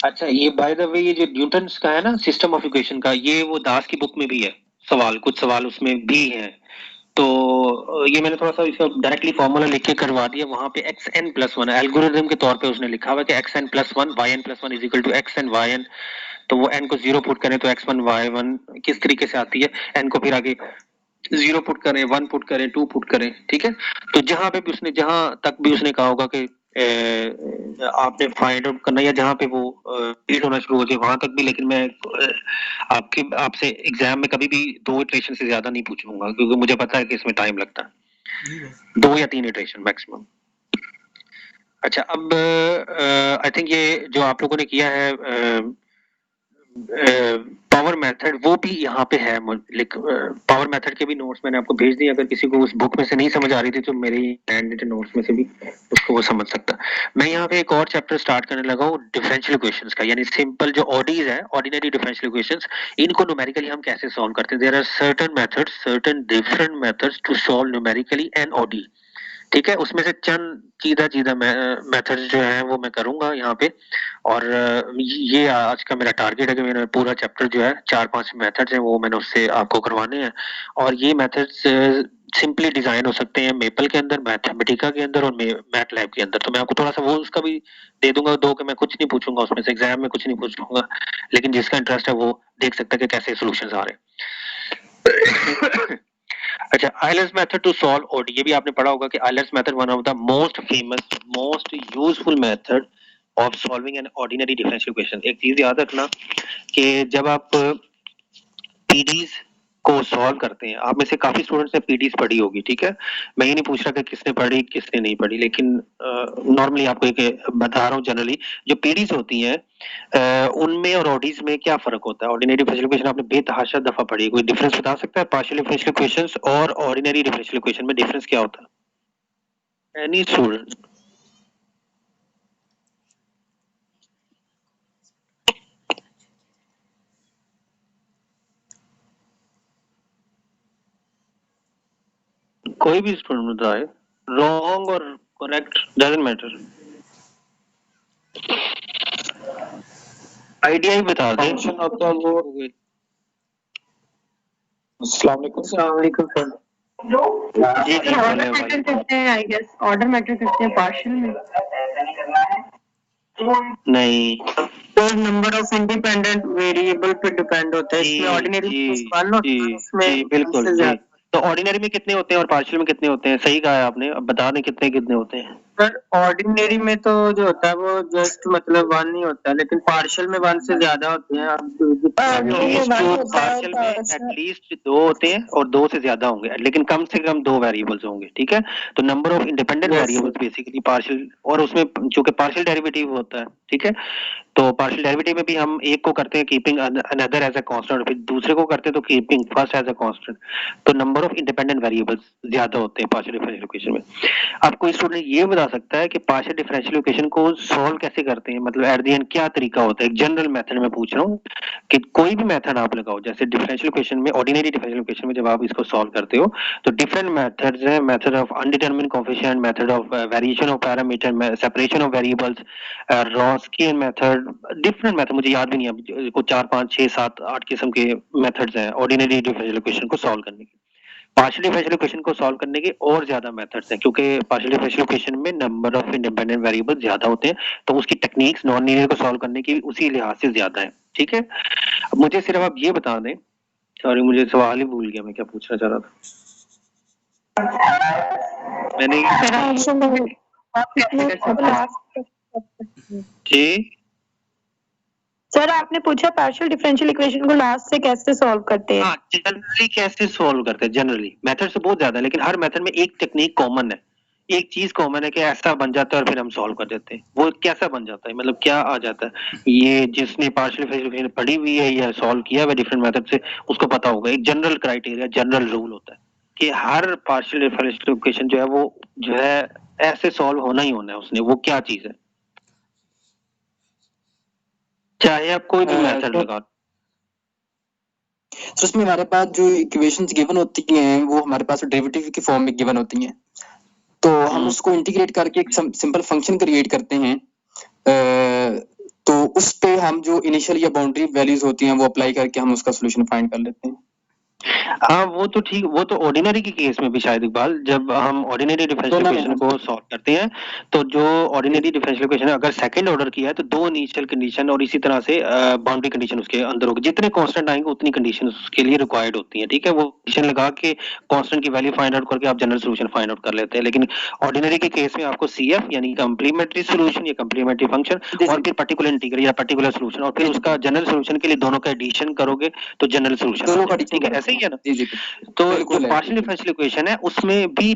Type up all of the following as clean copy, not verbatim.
अच्छा, ये by the way ये जो न्यूटन्स का है ना सिस्टम ऑफ इक्वेशन का, ये वो दास की बुक में भी है सवाल, कुछ सवाल उसमें भी हैं। तो ये मैंने थोड़ा सा इसका डायरेक्टली फॉर्मूला लिख के करवा दिया। वहां पे xn+1 एल्गोरिथम के तौर पे उसने लिखा हुआ है कि xn+1 yn+1 is equal to xn yn। तो वो n को 0 पुट करें तो x1 y1 किस तरीके से आती है, n को फिर आगे 0 पुट करें, 1 पुट करें, 2 पुट करें, ठीक है। तो जहां पे भी उसने, जहां तक भी उसने कहा होगा कि आपने फाइंड आउट करना, या जहां पे वो रीड होना शुरू हो जाए वहां तक भी, लेकिन मैं आपसे एग्जाम में कभी भी 2 इटरेशन से ज्यादा नहीं पूछूंगा, क्योंकि मुझे पता है कि इसमें टाइम लगता है। 2 या 3 इटरेशन मैक्सिमम। अच्छा, अब आई थिंक ये जो आप लोगों ने किया है पावर मेथड, वो भी यहाँ पे है। पावर मेथड के भी नोट्स मैंने आपको भेज दिए, अगर किसी को उस बुक में से नहीं समझ आ रही थी तो मेरे हैंड नोट्स में से भी उसको वो समझ सकता। मैं यहाँ पे एक और चैप्टर स्टार्ट करने लगा हूँ डिफरेंशियल इक्वेशंस का, यानी सिंपल जो ऑडीज है, ऑर्डिनरी डिफरेंशियल इक्वेशंस, इनको न्यूमेरिकली हम कैसे सॉल्व करते हैं। There are certain methods, certain different methods to solve numerically an ODE, ठीक है। उसमें से चंद सीधा सीधा मेथड्स जो है वो मैं करूंगा यहाँ पे। और ये आज का मेरा टारगेट है कि मेरा पूरा चैप्टर जो है 4-5 मेथड्स हैं वो मैंने उससे आपको करवाने हैं। और ये मेथड्स सिंपली डिजाइन हो सकते हैं मेपल के अंदर, मैथमेटिका के अंदर और मैट लैब के अंदर। तो मैं आपको थोड़ा सा वो उसका भी दे दूंगा दो, कि मैं कुछ नहीं पूछूंगा उसमें से, एग्जाम में कुछ नहीं पूछूंगा, लेकिन जिसका इंटरेस्ट है वो देख सकता है कि कैसे सोल्यूशन आ रहे हैं। अच्छा, Euler's method to solve ODE, ये भी आपने पढ़ा होगा कि Euler's method one of the most famous, most useful method of solving an ordinary differential equation. एक चीज याद रखना कि जब आप पीडीज को सॉल्व करते हैं, आप में से काफी स्टूडेंट्स ने पीडीज पढ़ी होगी, ठीक है। मैं ये नहीं पूछ रहा कि किसने पढ़ी किसने नहीं पढ़ी, लेकिन नॉर्मली आपको एक बता रहा हूँ जनरली जो पीडीज होती हैं उनमें और ऑडीज में क्या फर्क होता है। ऑर्डिनरी डिफरेंशियल इक्वेशन आपने बेतहाशा दफा पढ़ी है, कोई डिफरेंस बता सकता है पार्शियल डिफरेंशियल इक्वेशंस और ऑर्डिनरी डिफरेंशियल इक्वेशन में डिफरेंस क्या होता है? Any student? कोई भी स्टूडेंट बताए, रॉन्ग और करेक्ट डजंट मैटर, आइडिया ही बता दे। फंक्शन होता है वो। अस्सलाम वालेकुम सर। जी जी, ऑर्डर मैटर करते हैं, आई गेस ऑर्डर मैटर करते हैं पार्शियल में। नहीं, तो नंबर ऑफ इंडिपेंडेंट वेरिएबल पे डिपेंड होता है। इसमें ऑर्डिनरी वन होता है, उसमें बिल्कुल जी। तो ऑर्डिनरी में कितने होते हैं और पार्शियल में कितने होते हैं? सही कहा है आपने, अब बता दें कितने कितने होते हैं। सर ऑर्डिनरी में तो जो होता है वो जस्ट मतलब 1 ही होता है, लेकिन पार्शियल में 1 से ज्यादा होते हैं। पार्शियल में एटलीस्ट 2 होते हैं और 2 से ज्यादा होंगे, लेकिन कम से कम 2 वेरिएबल्स होंगे, ठीक है। तो number of independent variables basically partial, और उसमें जो कि पार्शियल डेरिवेटिव होता है, ठीक है। तो पार्शियल डेरिवेटिव में भी हम एक को करते हैं keeping another as a constant, फिर दूसरे को करते हैं तो keeping first as a constant. तो नंबर ऑफ इंडिपेंडेंट वेरिएबल्स ज्यादा होते हैं पार्शियल डिफरेंशियल इक्वेशन में। अब कोई स्टूडेंट ये बता सकता है कि पार्शियल डिफरेंशियल इक्वेशन को सॉल्व कैसे करते हैं, मतलब एट द एंड क्या तरीका होता है? एक जनरल मेथड में पूछ रहा हूँ कि कोई भी मेथड आप लगाओ, जैसे डिफरेंशियल इक्वेशन में, ऑर्डिनरी डिफरेंशियल इक्वेशन में जब आप इसको सॉल्व करते हो तो डिफरेंट मेथड्स हैं, method of undetermined coefficient, method of variation of parameter, separation of variables, Wronskian method, different method मुझे याद भी नहीं है, कुछ 4 5 6 7 8 किस्म के मेथड्स हैं ऑर्डिनरी डिफरेंशियल इक्वेशन को सॉल्व करने के। पार्शियल डिफरेंशियल इक्वेशन को सॉल्व करने के और ज्यादा मेथड्स हैं, क्योंकि पार्शियल डिफरेंशियल इक्वेशन में नंबर ऑफ इंडिपेंडेंट वेरिएबल ज्यादा होते हैं, तो उसकी टेक्निक्स नॉन लीनियर को सॉल्व करने की उसी लिहाज से ज्यादा है, ठीक है। अब मुझे सिर्फ आप ये बता दें, सॉरी मुझे सवाल ही भूल गया मैं क्या पूछना चाह रहा था। मैंने जी सर आपने पूछा पार्शियल डिफरेंशियल इक्वेशन को लास्ट से कैसे सॉल्व करते हैं? हाँ, जनरली कैसे सॉल्व करते हैं। जनरली मेथड्स तो बहुत ज्यादा है, लेकिन हर मेथड में एक टेक्निक कॉमन है, एक चीज कॉमन है कि ऐसा बन जाता है और फिर हम सॉल्व कर देते हैं। वो कैसा बन जाता है, मतलब क्या आ जाता है, ये जिसने पार्शियल डिफरेंशियल पढ़ी हुई है या सॉल्व किया हुआ डिफरेंट मेथड से उसको पता होगा। एक जनरल क्राइटेरिया, जनरल रूल होता है कि हर पार्शियल डिफरेंशियल इक्वेशन जो है वो जो है ऐसे सॉल्व होना ही होना है उसने। वो क्या चीज है, चाहे आप कोई भी मेथड लगा। तो उसमें हमारे पास जो इक्वेशंस गिवन होती हैं वो हमारे पास डेरिवेटिव की फॉर्म में गिवन होती हैं, तो हम उसको इंटीग्रेट करके एक सिंपल फंक्शन क्रिएट करते हैं। तो उस पे हम जो इनिशियल या बाउंड्री वैल्यूज होती हैं वो अप्लाई करके हम उसका सोल्यूशन फाइंड कर लेते हैं। हाँ वो तो ठीक, वो तो ऑर्डिनरी के केस में भी शायद इकबाल, जब हम ऑर्डिनरी डिफरेंशियल इक्वेशन को सॉल्व करते हैं तो जो ऑर्डिनरी डिफरेंशियल इक्वेशन है अगर सेकंड ऑर्डर की है तो दो इनिशियल कंडीशन और इसी तरह से बाउंड्री कंडीशन उसके अंदर होगी, जितने कांस्टेंट आएंगे उतनी कंडीशन उसके लिए रिक्वायर्ड होती है, ठीक है। वो कंडीशन लगा के कांस्टेंट की वैल्यू फाइंड आउट करके आप जनरल सोल्यूशन फाइंड आउट कर लेते हैं, लेकिन ऑर्डिनरी के केस में आपको सीएफ यानी कंप्लीमेंट्री सोल्यूशन या कंप्लीमेंट्री फंक्शन और फिर पर्टिकुलर इंटीग्रल या पर्टिकुलर सोल्यूशन और फिर उसका जनरल सोल्यूशन के लिए दोनों का एडिशन करोगे तो जनरल सोल्यूशन, ठीक है, ऐसे ही है ना। तो जो पार्शियल डिफरेंशियल इक्वेशन है उसमें भी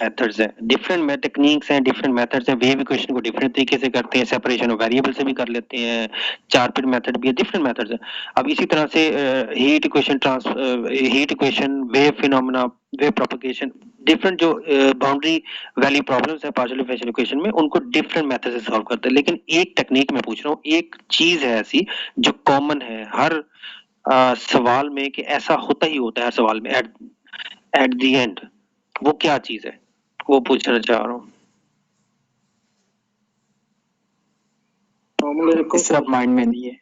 मेथड्स हैं, डिफरेंट टेक्निक्स हैं, डिफरेंट मेथड्स हैं, वेव इक्वेशन को डिफरेंट तरीके से करते हैं, सेपरेशन ऑफ वेरिएबल से भी कर लेते हैं, चार पिट मेथड भी है, डिफरेंट मेथड्स हैं। अब इसी तरह से heat equation, wave phenomena, wave propagation, different जो बाउंड्री वैल्यू प्रॉब्लम्स है पार्शियल डिफरेंशियल इक्वेशन में उनको डिफरेंट मेथड से सॉल्व करते हैं, लेकिन एक टेक्निक मैं पूछ रहा हूँ, एक चीज है ऐसी जो कॉमन है हर सवाल में कि ऐसा होता ही होता है हर सवाल में एट द एंड, वो क्या चीज है वो पूछना चाह रहा हूँ। मेरे को सब माइंड में नहीं है।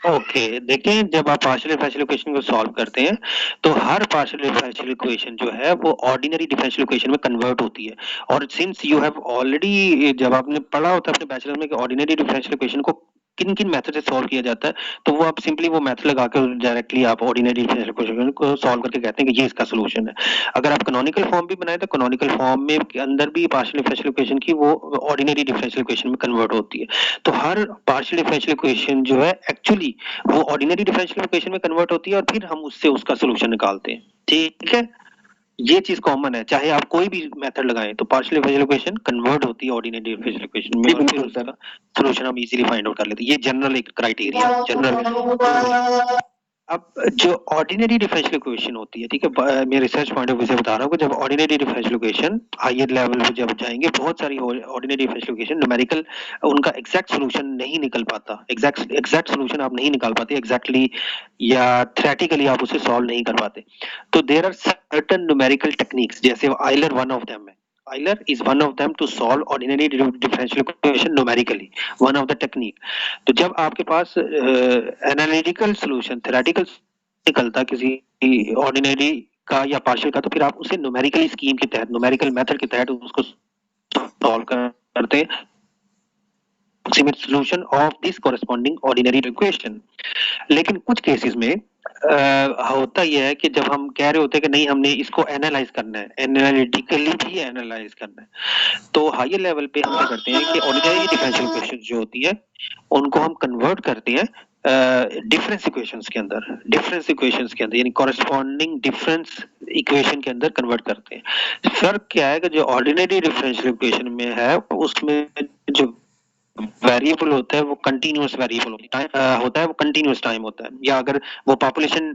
ओके देखें, जब आप पार्शियल डिफरेंशियल इक्वेशन को सॉल्व करते हैं तो हर पार्शियल डिफरेंशियल इक्वेशन जो है वो ऑर्डिनरी डिफरेंशियल इक्वेशन में कन्वर्ट होती है, और सिंस यू हैव ऑलरेडी, जब आपने पढ़ा होता है अपने बैचलर में कि ऑर्डिनरी डिफरेंशियल इक्वेशन को किन किन मेथड से सॉल्व किया जाता है, तो वो आप सिंपली वो मेथड लगा के डायरेक्टली आप ऑर्डिनरी डिफरेंशियल इक्वेशन को सॉल्व करके कहते हैं कि ये इसका सॉल्यूशन है। अगर आप कैनोनिकल फॉर्म भी बनाए तो कैनोनिकल फॉर्म में के अंदर भी पार्शियल डिफरेंशियल इक्वेशन की वो ऑर्डिनरी डिफरेंशियल इक्वेशन में कन्वर्ट होती है। तो हर पार्शियल डिफरेंशियल इक्वेशन जो है एक्चुअली वो ऑर्डिनरी डिफरेंशियल इक्वेशन में कन्वर्ट होती है और फिर हम उससे उसका सॉल्यूशन निकालते हैं, ठीक है। ये चीज कॉमन है, चाहे आप कोई भी मेथड लगाएं तो पार्शियल डिफरेंशियल इक्वेशन कन्वर्ट होती है ऑर्डिनरी डिफरेंशियल इक्वेशन में और फिर उसका सॉल्यूशन हम इजीली फाइंड आउट कर लेते हैं। ये जनरल एक क्राइटेरिया जनरल। अब जो ऑर्डिनरी डिफरेंशियल इक्वेशन होती है, ठीक है, मैं रिसर्च पॉइंट ऑफ व्यू से बता रहा हूँ कि जब ordinary differential equation higher level पे जब जाएंगे बहुत सारी ऑर्डिनरी डिफरेंशियल इक्वेशन न्यूमेरिकल उनका एग्जैक्ट सॉल्यूशन नहीं निकल पाता, एग्जैक्ट सॉल्यूशन आप नहीं निकाल पाते एग्जैक्टली या थ्योरेटिकली आप उसे सॉल्व नहीं कर पाते। तो there are certain numerical techniques, जैसे आइलर वन ऑफ देम है, Euler is one of them to solve ordinary differential equation numerically, one of the technique। तो जब आपके पास एनालिटिकल सॉल्यूशन थ्योरेटिकल निकलता किसी ऑर्डिनरी का या पार्शियल का, तो फिर आप उसे न्यूमेरिकल स्कीम के तहत, न्यूमेरिकल मेथड के तहत उसको सॉल्व करते हैं solution of this corresponding ordinary equation. लेकिन कुछ केसेस में होता यह है कि जब हम कह रहे होते हैं कि नहीं हमने इसको एनालाइज करना है, एनालिटिकली भी एनालाइज करना है, तो हायर लेवल पे हम क्या करते हैं कि ऑर्डिनरी डिफरेंशियल इक्वेशन जो होती है उनको हम कन्वर्ट करते हैं डिफरेंस इक्वेशंस के अंदर, डिफरेंस इक्वेशंस के अंदर यानी कॉरेस्पॉन्डिंग डिफरेंस इक्वेशन के अंदर कन्वर्ट करते हैं। फर्क क्या है कि जो ऑर्डिनरी डिफरेंशियल इक्वेशन में है उसमें जो वेरिएबल होता है वो कंटीन्यूअस वेरिएबल होता है, वो कंटीन्यूअस टाइम होता है, या अगर वो पॉपुलेशन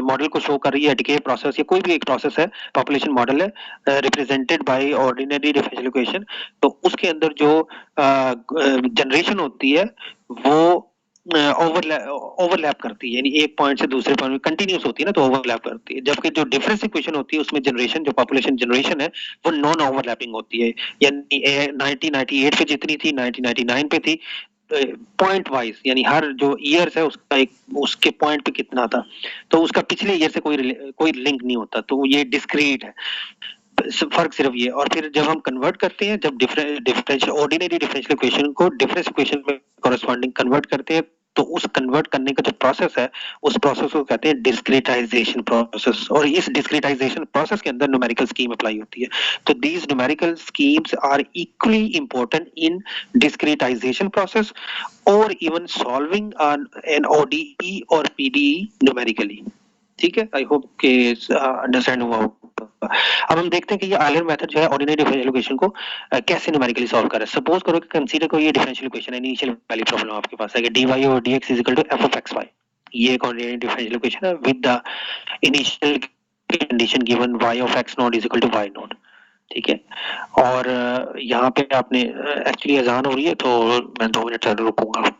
मॉडल को शो कर रही है डिके प्रोसेस या कोई भी एक प्रोसेस है, पॉपुलेशन मॉडल है represented by ordinary differential equation, तो उसके अंदर जो जनरेशन होती है वो ओवरलैप करती है, यानी एक पॉइंट से दूसरे पॉइंट में कंटिन्यूस होती है ना, तो ओवरलैप करती है, जबकि जो डिफरेंस इक्वेशन होती है उसमें जनरेशन जो पॉपुलेशन जनरेशन है वो नॉन ओवरलैपिंग होती है, यानी 1998 पे जितनी थी 1999 पे थी पॉइंट वाइज, यानी हर जो ईयर्स है उसका एक उसके पॉइंट पे कितना था, तो उसका पिछले ईयर से कोई लिंक नहीं होता, तो ये डिस्क्रीट है, फर्क सिर्फ ये। और फिर जब हम कन्वर्ट करते हैं, जब डिफरेंशियल ऑर्डिनरी डिफरेंशियल इक्वेशन को डिफरेंस इक्वेशन में कॉरेस्पॉन्डिंग कन्वर्ट करते हैं, तो उस कन्वर्ट करने का जो प्रोसेस है उस प्रोसेस को कहते हैं डिस्क्रीटाइजेशन प्रोसेस, और इस डिस्क्रीटाइजेशन प्रोसेस के अंदर न्यूमेरिकल स्कीम अप्लाई होती है। तो these numerical schemes are equally important in discretization process और इवन सॉल्विंग एन ओडीई और पीडीई न्यूमेरिकली, ठीक है। आई होप के अंडरस्टैंड हुआ होगा। अब हम देखते हैं कि ये आयलर मेथड जो है ऑर्डिनरी डिफरेंशियल इक्वेशन को कैसे न्यूमेरिकली सॉल्व कर रहा है। सपोज करो कि कंसीडर करो ये डिफरेंशियल इक्वेशन है, इनिशियल वैल्यू प्रॉब्लम आपके पास है कि dy over dx is equal to f of xy, ये एक ऑर्डिनरी डिफरेंशियल इक्वेशन है with the initial condition given y of x not is equal to y not, ठीक है। और यहाँ पे आपने एक्चुअली अजान हो रही है तो मैं 2 मिनट चालू रुकूंगा।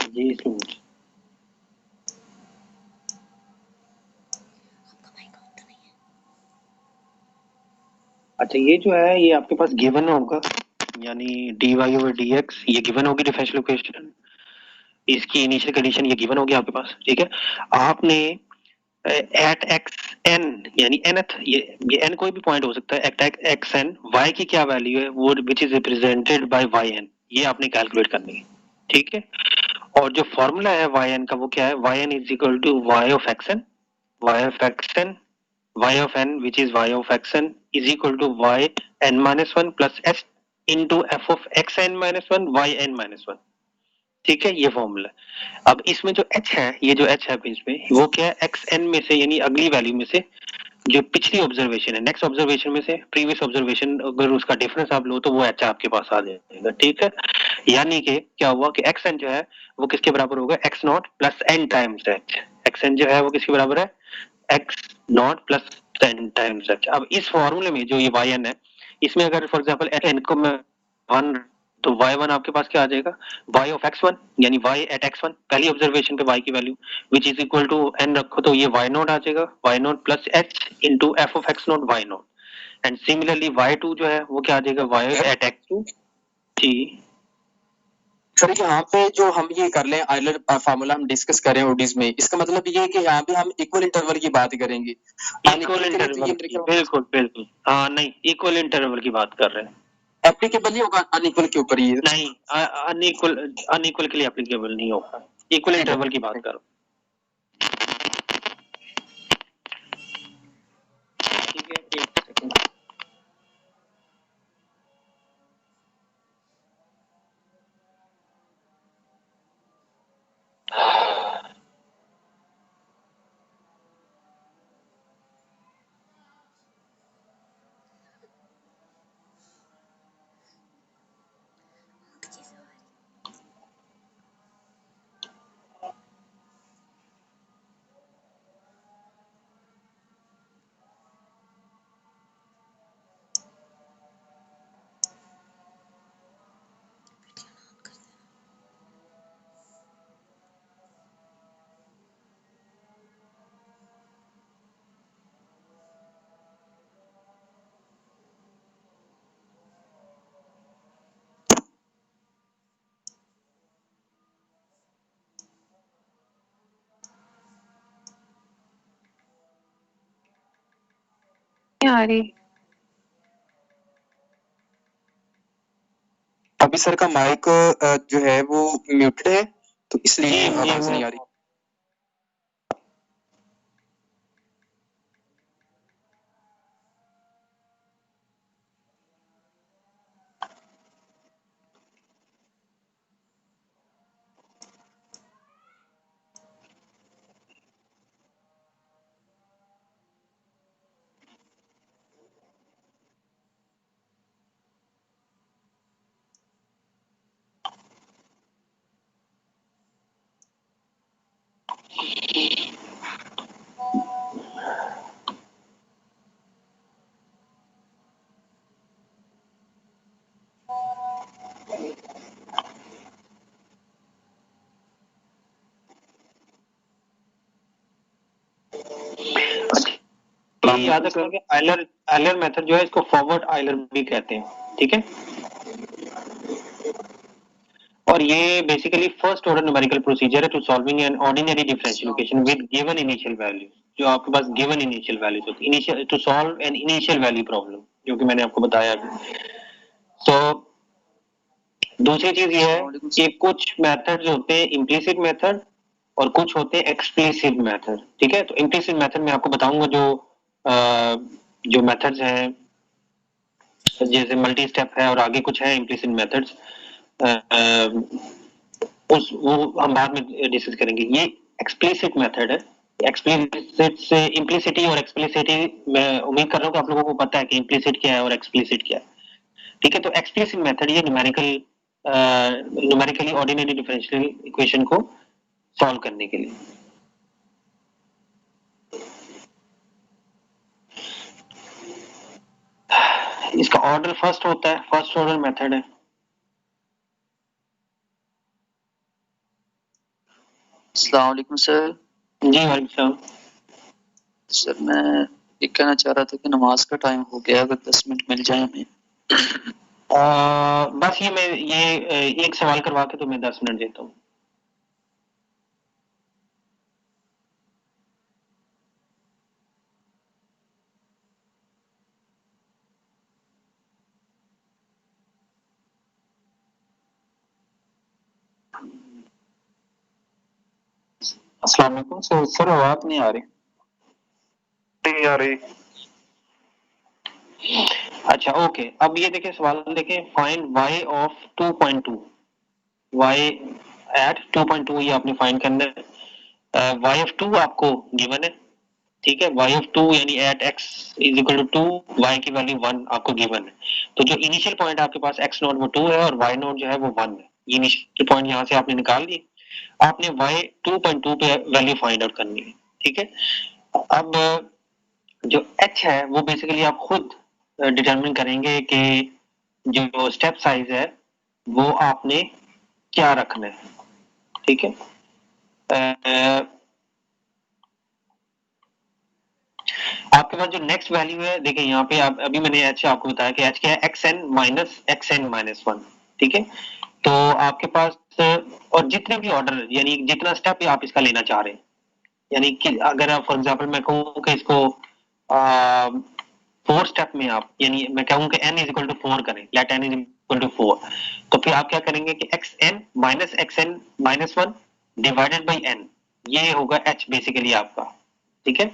जी सूरज, अच्छा ये जो है ये आपके पास गिवन होगा, यानी dy over dx ये गिवन होगी डिफरेंशियल इक्वेशन, इसकी इनिशियल कंडीशन ये गिवन होगी आपके पास, ठीक है। आपने एट एक्स एन यानी nth ये n कोई भी पॉइंट हो सकता है, एट एक्स एन y की क्या वैल्यू है वो which is represented by y n, ये आपने कैलकुलेट करनी है, ठीक है। और जो फॉर्मूला है वाई एन का वो क्या है, y n is equal to y of x n, y of x n, y of n which is y of x n is equal to y n minus one plus s into f of x n minus one y n minus one, ठीक है, ये formula. अब इसमें जो h है, ये जो h है बीच में वो क्या है, एक्स एन में से यानी अगली वैल्यू में से जो पिछली ऑब्जर्वेशन है, नेक्स्ट ऑब्जर्वेशन में से प्रीवियस ऑब्जर्वेशन अगर उसका डिफरेंस आप लो तो वो h आपके पास आ जाएगा, ठीक है। यानी कि क्या हुआ कि एक्स एन जो है वो किसके बराबर होगा, x not plus n times h, x n जो है वो किसके बराबर है, x not plus n times h. अब इस फॉर्मूले में जो ये वाई एन है, इसमें अगर फॉर एग्जांपल एन को मैं वन, तो y1 आपके पास क्या आ जाएगा, y ऑफ x1 यानी y एट x1 पहली ऑब्जर्वेशन पे y की value which is equal to n रखो तो ये y नॉट आ जाएगा, y not plus h into f of x not y not. And similarly y2 जो है वो क्या आ जाएगा, y एट x2 जी। सर यहाँ पे जो हम ये कर लें आइलर फार्मूला हम डिस्कस करें ओडीज में, इसका मतलब ये है कि यहाँ पे हम इक्वल इंटरवल की बात करेंगे, इक्वल इंटरवल, बिल्कुल बिल्कुल, हाँ नहीं इक्वल इंटरवल की बात कर रहे हैं, एप्लीकेबल नहीं होगा अनइक्वल के ऊपर ये, नहीं अनइक्वल, अनइक्वल के लिए एप्लीकेबल नहीं होगा, इक्वल इंटरवल की बात करो, ठीक है। एक सेकंड, नहीं आ रही। अभी सर का माइक जो है वो म्यूटेड है, तो इसलिए आवाज नहीं आ रही। याद रखना कि आयलर मेथड जो है इसको फॉरवर्ड आयलर भी कहते हैं, ठीक है। और ये basically first order numerical procedure है to solving an ordinary differential equation with given initial value. जो आपके पास गिवन इनिशियल वैल्यूज होती है, initial to solve an initial value problem, जो कि मैंने आपको बताया अभी। तो दूसरी चीज ये है कि कुछ मेथड्स होते हैं इम्प्लिसिट मेथड और कुछ होते हैं एक्सप्लिसिट मेथड, ठीक है। तो इम्प्लिसिट मेथड में आपको बताऊंगा जो मेथड्स हैं, जैसे मल्टी स्टेप है और आगे कुछ है इम्प्लिसिट मेथड्स, उस वो हम बाद में डिस्कस करेंगे। ये एक्सप्लिसिट मेथड है। एक्सप्लिसिट से इम्प्लिसिटी और एक्सप्लिसिटी मैं उम्मीद कर रहा हूँ कि आप लोगों को पता है कि इम्प्लिसिट क्या है और एक्सप्लिसिट क्या है, ठीक है। तो एक्सप्लिसिट मेथड ये न्यूमेरिकली ऑर्डिनरी डिफरेंशियल इक्वेशन को सॉल्व करने के लिए। इसका ऑर्डर फर्स्ट होता है, फर्स्ट ऑर्डर मेथड है। अस्सलाम वालेकुम सर। जी वालेकुम सलाम। सर मैं ये कहना चाह रहा था कि नमाज का टाइम हो गया, अगर 10 मिनट मिल जाए हमें। बस ये एक सवाल करवा के तो मैं 10 मिनट देता हूँ। अस्सलाम वालेकुम सर आवाज नहीं आ रही। नहीं आ रही। अच्छा ओके, अब ये देखिए सवाल देखिए, find y of 2.2, y at 2.2 ये आपने फाइंड करना है। y ऑफ 2 आपको गिवन है, ठीक है। y ऑफ 2 यानी at x is equal to 2, y की वैल्यू 1 आपको गिवन है। तो जो इनिशियल पॉइंट आपके पास x नोट वो 2 है और y नोट जो है वो 1 है। ये इनिशियल पॉइंट यहाँ से आपने निकाल लिए। आपने y 2.2 पे वैल्यू फाइंड आउट करनी है, ठीक है। अब जो h है वो बेसिकली आप खुद डिटरमिन करेंगे कि जो स्टेप साइज है वो आपने क्या रखना है, ठीक है। आपके पास जो नेक्स्ट वैल्यू है, देखिए यहाँ पे आप अभी मैंने h आपको बताया कि h क्या है, xn माइनस 1, ठीक है। तो आपके पास और जितने भी ऑर्डर यानी जितना स्टेप आप इसका लेना चाह रहे हैं, यानी कि अगर आप फॉर एग्जांपल मैं कहूँ कि इसको 4 स्टेप में आप, यानी मैं कहूँ कि n इज इक्वल टू 4 करें, let n is equal to 4, तो फिर आप क्या करेंगे कि xn minus 1 divided by n, ये होगा h बेसिकली आपका, ठीक है।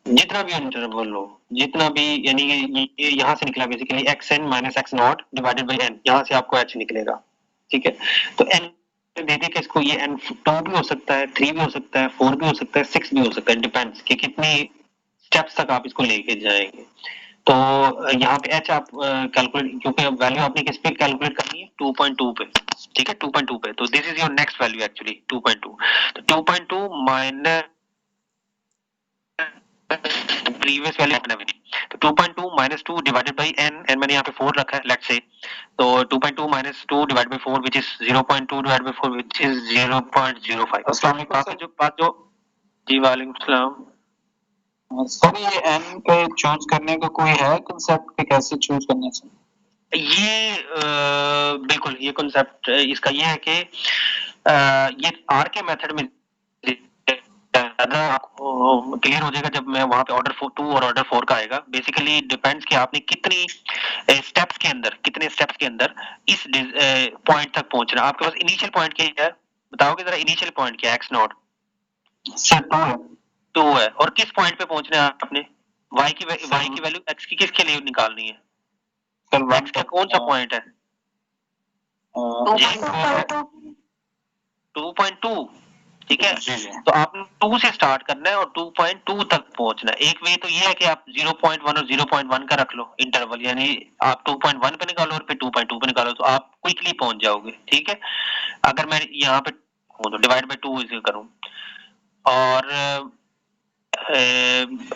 जितना भी इंटरवल हो, जितना भी, यानी ये यहाँ से निकला basically xn minus x not divided by n, यहाँ से आपको h निकलेगा, ठीक है। तो n दे दे के इसको ये n 2 भी हो सकता है, 3 भी हो सकता है, 4 भी हो सकता है, 6 भी हो सकता है, डिपेंड्स कि कितनी स्टेप्स तक आप इसको लेके जाएंगे। तो यहाँ पे h आप कैलकुलेट, क्योंकि वैल्यू आपने किस पे कैलकुलेट करनी है, 2.2 पे, ठीक है, 2.2 पे। तो this is your next value actually 2.2। तो 2.2 माइनस प्रीवियस वैल्यू अपना भी, तो 2.2 माइनस 2 डिवाइडेड बाई n मैंने यहाँ पे 4 रखा है, लेट्स से। तो 2.2 minus 2 divided by 4 which is 0.2 divided by 4 which is 0.05। अस्सलाम वालेकुम आपका जो बात जो, जी वालेकुम सलाम। सर ये n के चूज करने का कोई है कांसेप्ट कि कैसे चूज करना चाहिए? ये बिल्कुल ये कॉन्सेप्ट इसका ये है कि ये आर के मेथड में ज्यादा आपको क्लियर हो जाएगा जब मैं वहां पे ऑर्डर 2 और ऑर्डर 4 का आएगा। बेसिकली डिपेंड्स कि आपने कितनी स्टेप्स के अंदर इस पॉइंट तक पहुंचना। आपके पास इनिशियल पॉइंट क्या है, बताओगे जरा? इनिशियल पॉइंट क्या है एक्स नॉट? सर 2 है। 2 है। और किस पॉइंट पे पहुंचना है आपने? y की वैल्यू x की किसके लिए निकालनी है? सर x का कौन सा पॉइंट है? 2.2। ठीक है, तो आपने 2 से स्टार्ट करना है और 2.2 तक पहुंचना है। एक वे तो ये है कि आप 0.1 और 0.1 का रख लो इंटरवल, यानी आप 2.1 पे निकालो और फिर 2.2 पे निकालो तो आप क्विकली पहुंच जाओगे। ठीक है, अगर मैं यहाँ पे तो डिवाइड बाय 2 इसे करूं और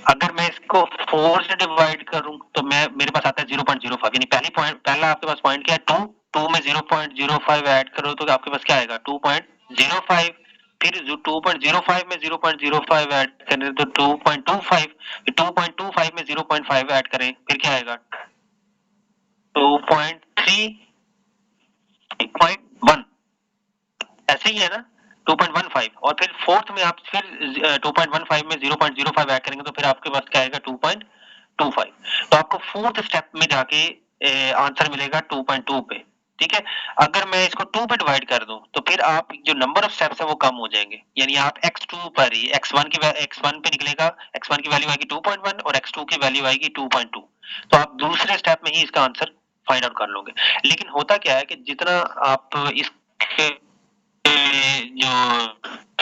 अगर मैं इसको 4 से डिवाइड करूं तो मैं मेरे पास आता है 0.05, यानी पहला आपके पास पॉइंट क्या है 2, 2 में 0.05 ऐड करो तो आपके पास क्या आएगा 2.05, फिर 2.05 में 0.05 ऐड करें तो 2.25, 2.25 में 0.5 ऐड करें फिर क्या आएगा 2.3.1, ऐसे ही है ना 2.15। और फिर फोर्थ में आप फिर 2.15 में 0.05 ऐड करेंगे तो फिर आपके पास क्या आएगा 2.25। तो आपको फोर्थ स्टेप में जाके आंसर मिलेगा 2.2 पे। ठीक है, अगर मैं इसको 2 पे डिवाइड कर दूं तो फिर आप जो नंबर ऑफ स्टेप्स है वो कम हो जाएंगे, यानी आप x2 पर ही x1 पे निकलेगा, x1 की वैल्यू आएगी 2.1 और x2 की वैल्यू आएगी 2.2, तो आप दूसरे स्टेप में ही इसका आंसर फाइंड आउट कर लोगे। लेकिन होता क्या है कि जितना आप इसके जो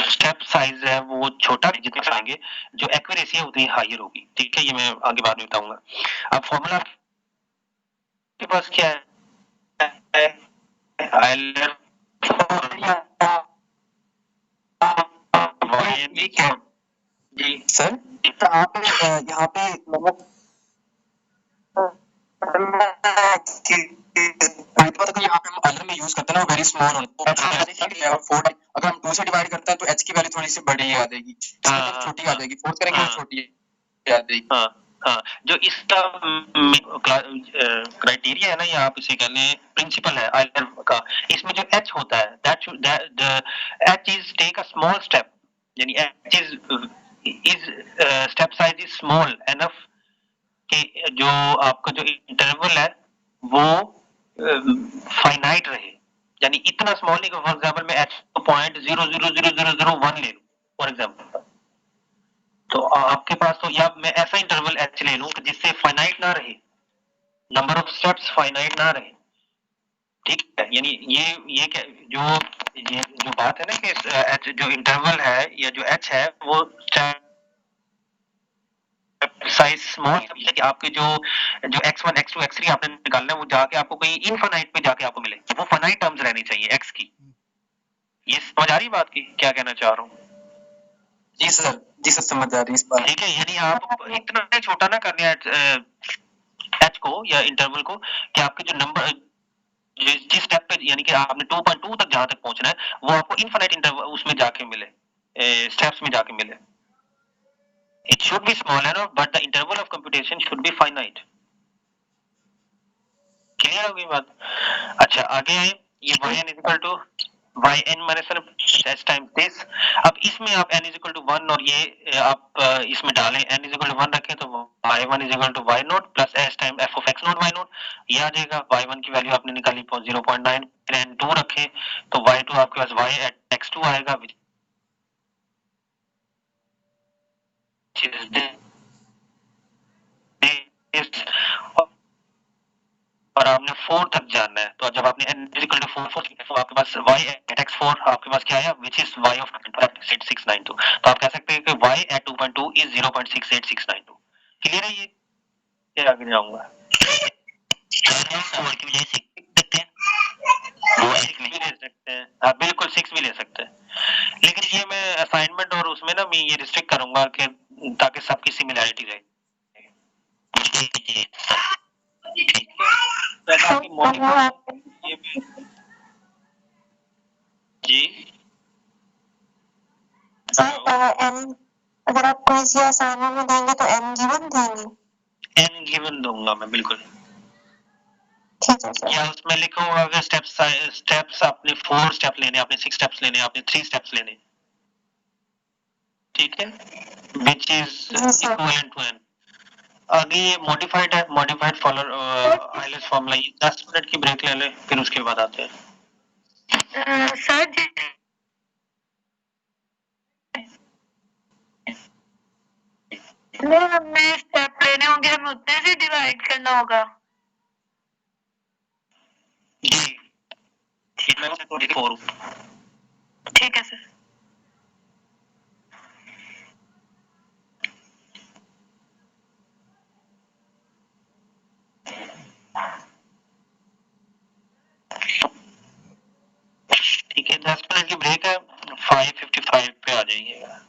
स्टेप साइज है वो छोटा जितना कराएंगे जो एक्यूरेसी है उतनी हायर होगी। ठीक है, ये मैं आगे बाद में बताऊंगा। अब फॉर्मूला आपके पास क्या है? जी सर तो आप यहाँ पे मतलब यहाँ पे हम अलग में यूज करते हैं ना वेरी स्मॉल अगर हम 2 से डिवाइड करते हैं तो h की वैल्यू थोड़ी सी बड़ी आ जाएगी, छोटी आ जाएगी, फोर्थ करेंगे तो छोटी आ जाएगी। हाँ, जो इसका क्राइटेरिया है ना, या आप इसे कह लें प्रिंसिपल है आइलर का, इसमें जो h होता है h is take a small step, यानी h is step size is small enough कि जो आपका जो इंटरवल है वो फाइनाइट रहे, यानी इतना स्मॉल नहीं कि फॉर एग्जांपल मैं h को 0.00001 ले लूं फॉर एग्जांपल, तो आपके पास तो या मैं ऐसा इंटरवल h ले लूं कि जिससे फाइनाइट ना रहे, नंबर ऑफ स्टेप्स फाइनाइट ना रहे। ठीक है, यानी ये जो बात है ना कि h जो इंटरवल है या जो h है वो साइज स्मॉल, कि आपके जो x1 x2 x3 आपने निकालना है वो जाके आपको कहीं इनफाइनाइट पे जाके आपको मिले, वो फाइनाइट टर्म्स रहनी चाहिए x की। ये समझ आ रही बात की क्या कहना चाह रहा हूँ? जी सर समझ आ रही है इस बात। ठीक है, यानी आप इतना छोटा ना करने h को या इंटरवल को कि आपके जो नंबर जिस स्टेप पे यानी कि आपने 2.2 तक जहां तक पहुंचना है वो आपको इनफाइनाइट इंटरवल उसमें जाके मिले, स्टेप्स में जाके मिले। It should be small enough, but the interval of computation should be finite. Clear होगी बात? अच्छा आगे आए, ये yn is equal to yn minus h times this। अब इसमें आप n is equal to 1 और ये आप इसमें डालें n is equal to 1 रखें तो y1 is equal to y naught plus h times f of x naught y naught, ये आ जाएगा। y1 की वैल्यू आपने निकाली 0.9, फिर n2 रखें तो y2 आपके पास y at x2 आएगा, which is this, और आपने 4 तक जाना है तो जब आपने n equal to 4 तो आपके पास y at x4 आपके पास क्या आया which is y of 2.6692, तो आप कह सकते हैं कि y at 2.2 is 0.68692। क्लियर है? ये आगे जाऊंगा और की वजह से सकते हैं वो 6 भी ले सकते हैं, आप बिल्कुल 6 भी ले सकते हैं, लेकिन ये मैं असाइनमेंट और उसमें ना मैं ये रिस्ट्रिक्ट करूंगा कि ताकि सबकी सिमिलरिटी रहे। ठीक है, जी अगर आप कोई सी असाइनमेंट में देंगे तो n गिवन देंगे? n गिवन दूंगा मैं बिल्कुल। ठीक है सर। या उसमें लिखो अगर स्टेप्स आपने 4 स्टेप लेने, आपने 6 स्टेप्स लेने, आपने 3 स्टेप्स लेने, ठीक है, which is equivalent to n। आगे ये मॉडिफाइड है, modified follower Euler's formula. 10 minute की ब्रेक ले ले, फिर उसके बाद आते हैं। सर जी हमें स्टेप लेने होंगे, हमें उतने से डिवाइड करना होगा जी ठीक है, 4। ठीक है सर। ठीक है, 10 मिनट की ब्रेक है, 5:55 पे आ जाइएगा।